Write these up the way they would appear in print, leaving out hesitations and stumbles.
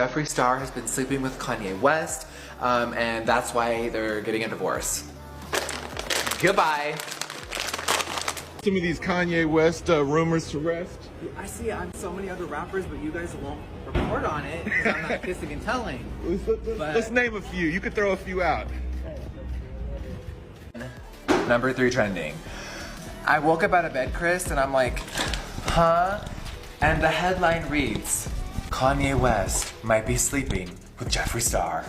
Jeffree Star has been sleeping with Kanye West, and that's why they're getting a divorce. Goodbye. Some of these Kanye West rumors to rest. I see it on so many other rappers, but you guys won't report on it because I'm not kissing and telling. Let's name a few. You could throw a few out. Number 3 trending. I woke up out of bed, Chris, and I'm like, huh? And the headline reads, Kanye West might be sleeping with Jeffree Star.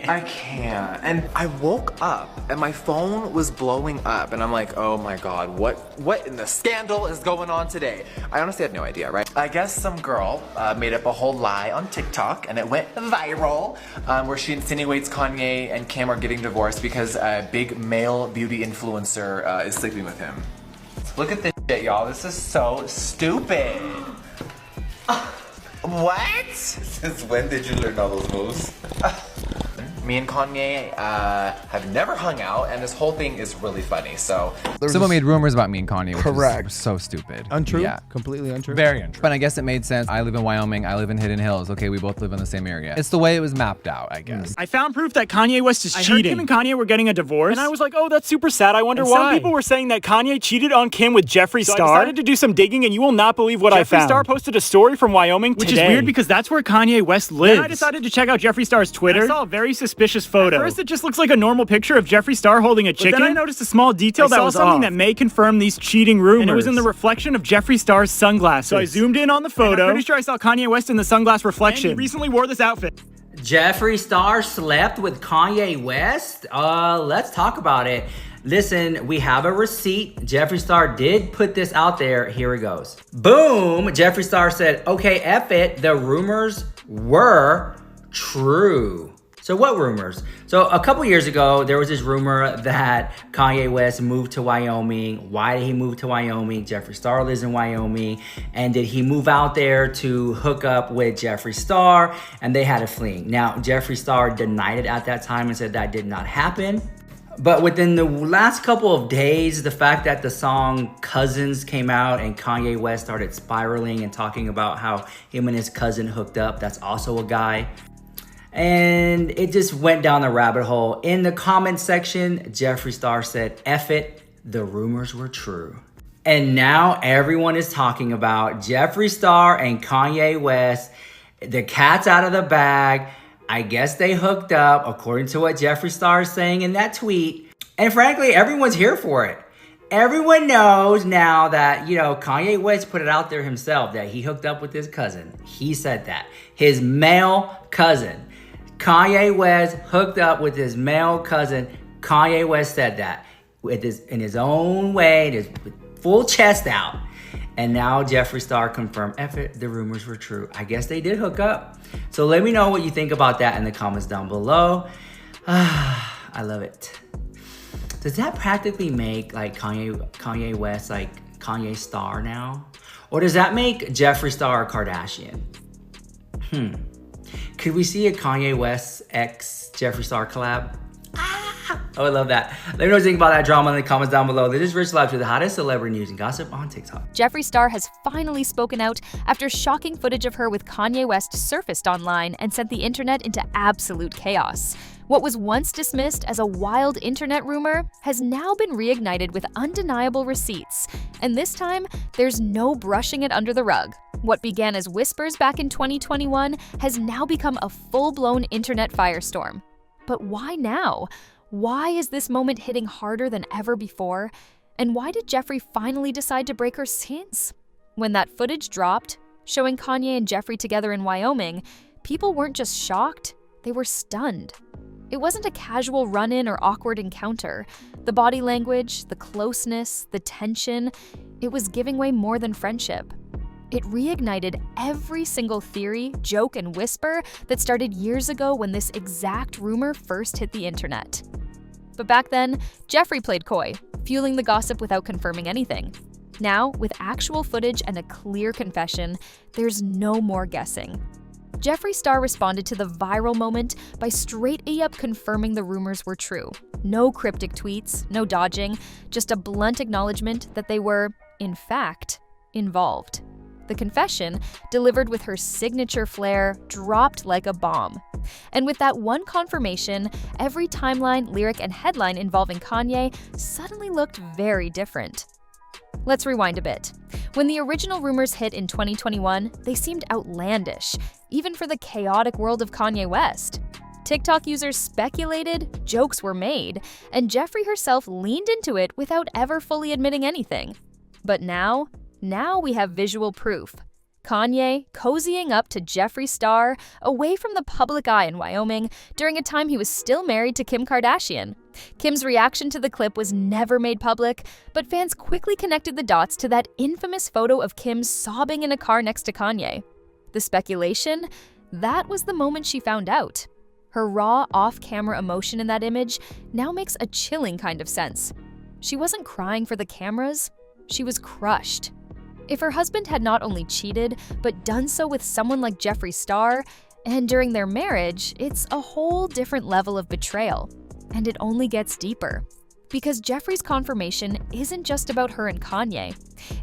I can't. And I woke up and my phone was blowing up and I'm like, oh my God, what in the scandal is going on today? I honestly had no idea, right? I guess some girl made up a whole lie on TikTok and it went viral where she insinuates Kanye and Kim are getting divorced because a big male beauty influencer is sleeping with him. Look at this shit, y'all. This is so stupid. What? Since when did you learn all those moves? Me and Kanye have never hung out, and this whole thing is really funny, so. Someone made rumors about me and Kanye, which Correct. is so stupid. Untrue? Yeah. Completely untrue? Very untrue. But I guess it made sense. I live in Wyoming, I live in Hidden Hills. Okay, we both live in the same area. It's the way it was mapped out, I guess. I found proof that Kanye West is cheating. I heard Kim and Kanye were getting a divorce, and I was like, oh, that's super sad. I wonder why. Some people were saying that Kanye cheated on Kim with Jeffree Star. I decided to do some digging, and you will not believe what I found. Jeffree Star posted a story from Wyoming today. Which is weird because that's where Kanye West lives. Then I decided to check out Jeffree Star's Twitter. I saw a very suspicious photo. At first, it just looks like a normal picture of Jeffree Star holding a chicken. But then I noticed a small detail that was something that may confirm these cheating rumors. And it was in the reflection of Jeffree Star's sunglasses. So I zoomed in on the photo. I'm pretty sure I saw Kanye West in the sunglass reflection. And he recently wore this outfit. Jeffree Star slept with Kanye West? Let's talk about it. Listen, we have a receipt. Jeffree Star did put this out there. Here it goes. Boom! Jeffree Star said, okay, F it. The rumors were true. So what rumors? So a couple years ago, there was this rumor that Kanye West moved to Wyoming. Why did he move to Wyoming? Jeffree Star lives in Wyoming. And did he move out there to hook up with Jeffree Star? And they had a fling. Now, Jeffree Star denied it at that time and said that did not happen. But within the last couple of days, the fact that the song Cousins came out and Kanye West started spiraling and talking about how him and his cousin hooked up, that's also a guy. And it just went down the rabbit hole. In the comment section, Jeffree Star said, F it, the rumors were true. And now everyone is talking about Jeffree Star and Kanye West. The cat's out of the bag. I guess they hooked up, according to what Jeffree Star is saying in that tweet. And frankly, everyone's here for it. Everyone knows now that, Kanye West put it out there himself that he hooked up with his cousin. He said that. His male cousin. Kanye West hooked up with his male cousin. Kanye West said that in his own way, with full chest out. And now Jeffree Star confirmed, F it, the rumors were true. I guess they did hook up. So let me know what you think about that in the comments down below. I love it. Does that practically make like Kanye West like Kanye Star now? Or does that make Jeffree Star a Kardashian? Could we see a Kanye West x Jeffree Star collab? Oh, I love that. Let me know what you think about that drama in the comments down below. This is Rich Live with the hottest celebrity news and gossip on TikTok. Jeffree Star has finally spoken out after shocking footage of her with Kanye West surfaced online and sent the internet into absolute chaos. What was once dismissed as a wild internet rumor has now been reignited with undeniable receipts. And this time, there's no brushing it under the rug. What began as whispers back in 2021 has now become a full-blown internet firestorm. But why now? Why is this moment hitting harder than ever before? And why did Jeffree finally decide to break her stance? When that footage dropped, showing Kanye and Jeffree together in Wyoming, people weren't just shocked, they were stunned. It wasn't a casual run-in or awkward encounter. The body language, the closeness, the tension, it was giving way more than friendship. It reignited every single theory, joke, and whisper that started years ago when this exact rumor first hit the internet. But back then, Jeffree played coy, fueling the gossip without confirming anything. Now, with actual footage and a clear confession, there's no more guessing. Jeffree Star responded to the viral moment by straight up confirming the rumors were true. No cryptic tweets, no dodging, just a blunt acknowledgement that they were, in fact, involved. The confession, delivered with her signature flair, dropped like a bomb. And with that one confirmation, every timeline, lyric, and headline involving Kanye suddenly looked very different. Let's rewind a bit. When the original rumors hit in 2021, they seemed outlandish, even for the chaotic world of Kanye West. TikTok users speculated, jokes were made, and Jeffree herself leaned into it without ever fully admitting anything. But now we have visual proof. Kanye cozying up to Jeffree Star away from the public eye in Wyoming during a time he was still married to Kim Kardashian. Kim's reaction to the clip was never made public, but fans quickly connected the dots to that infamous photo of Kim sobbing in a car next to Kanye. The speculation? That was the moment she found out. Her raw, off-camera emotion in that image now makes a chilling kind of sense. She wasn't crying for the cameras, she was crushed. If her husband had not only cheated, but done so with someone like Jeffree Star, and during their marriage, it's a whole different level of betrayal. And it only gets deeper. Because Jeffree's confirmation isn't just about her and Kanye.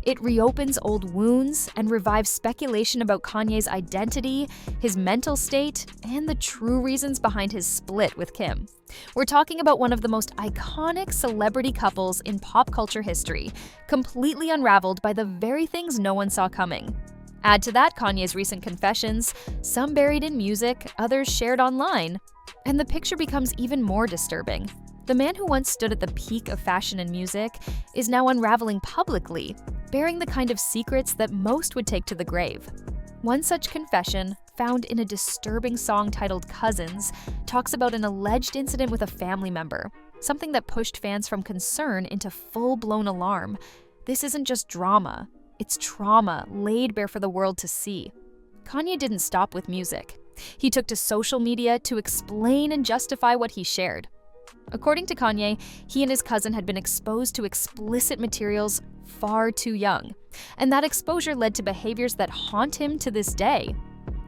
It reopens old wounds and revives speculation about Kanye's identity, his mental state, and the true reasons behind his split with Kim. We're talking about one of the most iconic celebrity couples in pop culture history, completely unraveled by the very things no one saw coming. Add to that Kanye's recent confessions, some buried in music, others shared online, and the picture becomes even more disturbing. The man who once stood at the peak of fashion and music is now unraveling publicly, bearing the kind of secrets that most would take to the grave. One such confession, found in a disturbing song titled Cousins, talks about an alleged incident with a family member, something that pushed fans from concern into full-blown alarm. This isn't just drama, it's trauma laid bare for the world to see. Kanye didn't stop with music. He took to social media to explain and justify what he shared. According to Kanye, he and his cousin had been exposed to explicit materials far too young, and that exposure led to behaviors that haunt him to this day.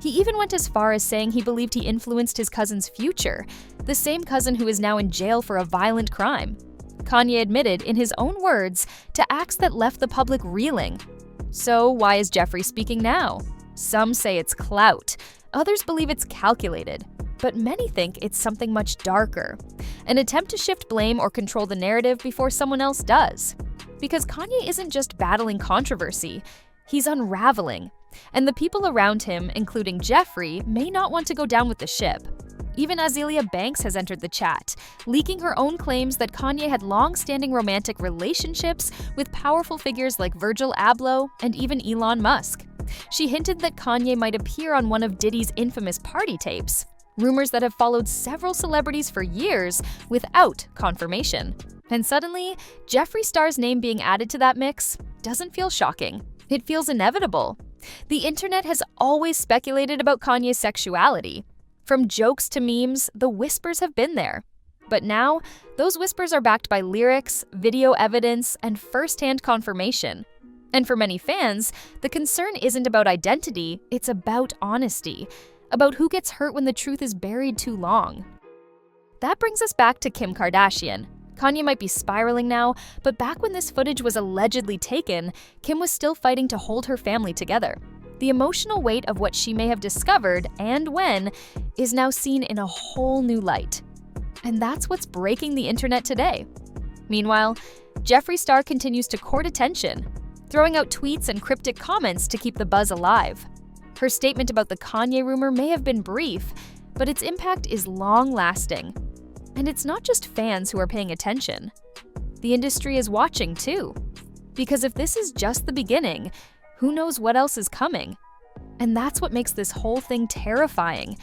He even went as far as saying he believed he influenced his cousin's future, the same cousin who is now in jail for a violent crime. Kanye admitted, in his own words, to acts that left the public reeling. So why is Jeffree speaking now? Some say it's clout, others believe it's calculated. But many think it's something much darker, an attempt to shift blame or control the narrative before someone else does. Because Kanye isn't just battling controversy, he's unraveling. And the people around him, including Jeffree, may not want to go down with the ship. Even Azealia Banks has entered the chat, leaking her own claims that Kanye had long-standing romantic relationships with powerful figures like Virgil Abloh and even Elon Musk. She hinted that Kanye might appear on one of Diddy's infamous party tapes. Rumors that have followed several celebrities for years without confirmation. And suddenly, Jeffree Star's name being added to that mix doesn't feel shocking. It feels inevitable. The internet has always speculated about Kanye's sexuality. From jokes to memes, the whispers have been there. But now, those whispers are backed by lyrics, video evidence, and first-hand confirmation. And for many fans, the concern isn't about identity, it's about honesty. About who gets hurt when the truth is buried too long. That brings us back to Kim Kardashian. Kanye might be spiraling now, but back when this footage was allegedly taken, Kim was still fighting to hold her family together. The emotional weight of what she may have discovered, and when, is now seen in a whole new light. And that's what's breaking the internet today. Meanwhile, Jeffree Star continues to court attention, throwing out tweets and cryptic comments to keep the buzz alive. Her statement about the Kanye rumor may have been brief, but its impact is long-lasting. And it's not just fans who are paying attention. The industry is watching too. Because if this is just the beginning, who knows what else is coming? And that's what makes this whole thing terrifying.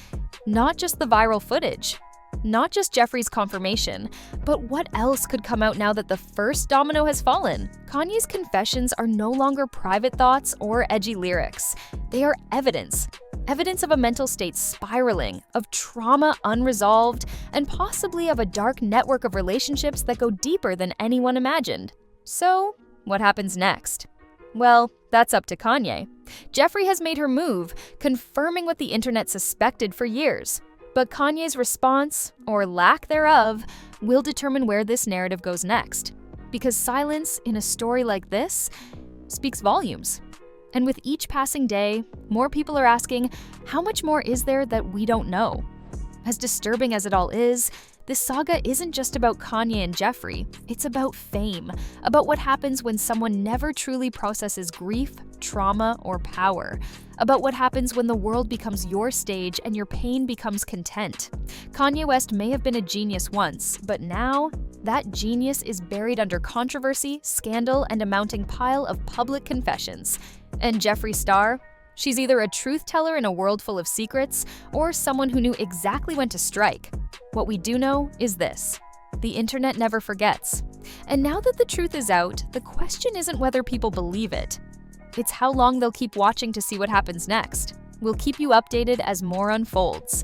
Not just the viral footage, not just Jeffree's confirmation, but what else could come out now that the first domino has fallen? Kanye's confessions are no longer private thoughts or edgy lyrics. They are evidence. Evidence of a mental state spiraling, of trauma unresolved, and possibly of a dark network of relationships that go deeper than anyone imagined. So, what happens next? Well, that's up to Kanye. Jeffree has made her move, confirming what the internet suspected for years. But Kanye's response, or lack thereof, will determine where this narrative goes next. Because silence in a story like this speaks volumes. And with each passing day, more people are asking, how much more is there that we don't know? As disturbing as it all is, this saga isn't just about Kanye and Jeffree, it's about fame, about what happens when someone never truly processes grief, trauma, or power, about what happens when the world becomes your stage and your pain becomes content. Kanye West may have been a genius once, but now, that genius is buried under controversy, scandal, and a mounting pile of public confessions. And Jeffree Star? She's either a truth teller in a world full of secrets, or someone who knew exactly when to strike. What we do know is this: the internet never forgets. And now that the truth is out, the question isn't whether people believe it. It's how long they'll keep watching to see what happens next. We'll keep you updated as more unfolds.